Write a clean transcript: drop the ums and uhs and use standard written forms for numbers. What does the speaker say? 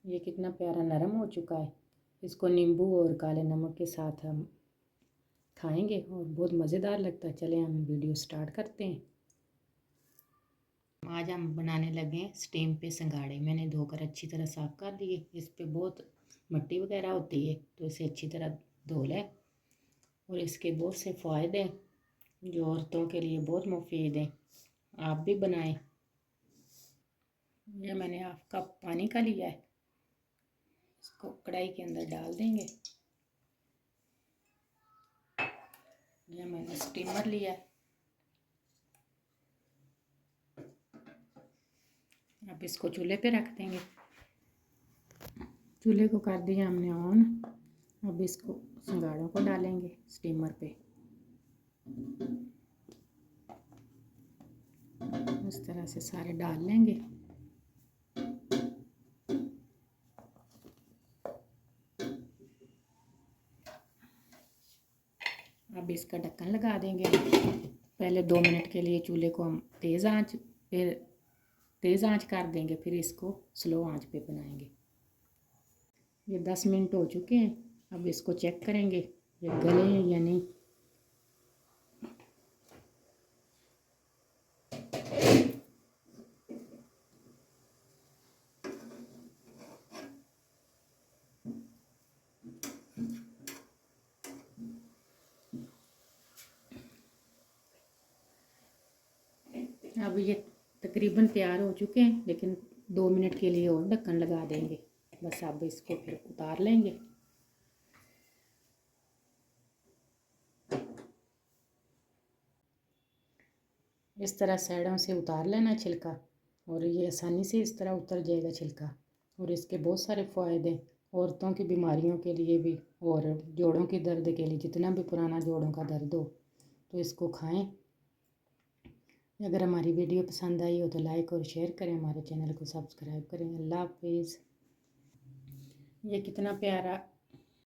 ये कितना प्यारा नरम हो चुका है। इसको नींबू और काले नमक के साथ हम खाएंगे और बहुत मज़ेदार लगता है। चलें हम वीडियो स्टार्ट करते हैं। आज हम बनाने लगे हैं स्टीम पे सिंघाड़े। मैंने धोकर अच्छी तरह साफ़ कर लिए। इस पे बहुत मिट्टी वगैरह होती है, तो इसे अच्छी तरह धो लें। और इसके बहुत से फ़ायदे जो औरतों के लिए बहुत मुफीद हैं, आप भी बनाएं। यह मैंने हाफ कप पानी का लिया है, इसको कढ़ाई के अंदर डाल देंगे। यह मैंने स्टीमर लिया है, अब इसको चूल्हे पे रख देंगे। चूल्हे को कर दिया हमने ऑन। अब इसको सिंघाड़ों को डालेंगे स्टीमर पे। इस तरह से सारे डाल लेंगे। अब इसका ढक्कन लगा देंगे। पहले 2 मिनट के लिए चूल्हे को हम तेज़ आंच कर देंगे, फिर इसको स्लो आंच पे बनाएंगे। ये 10 मिनट हो चुके हैं। अब इसको चेक करेंगे ये गले हैं या नहीं। अब ये तकरीबन तैयार हो चुके हैं, लेकिन 2 मिनट के लिए और ढक्कन लगा देंगे। बस अब इसको फिर उतार लेंगे। इस तरह साइडों से उतार लेना छिलका, और ये आसानी से इस तरह उतर जाएगा छिलका। और इसके बहुत सारे फ़ायदे औरतों की बीमारियों के लिए भी, और जोड़ों के दर्द के लिए, जितना भी पुराना जोड़ों का दर्द हो तो इसको खाएं। अगर हमारी वीडियो पसंद आई हो तो लाइक और शेयर करें, हमारे चैनल को सब्सक्राइब करें। अल्लाह हाफिज़। ये कितना प्यारा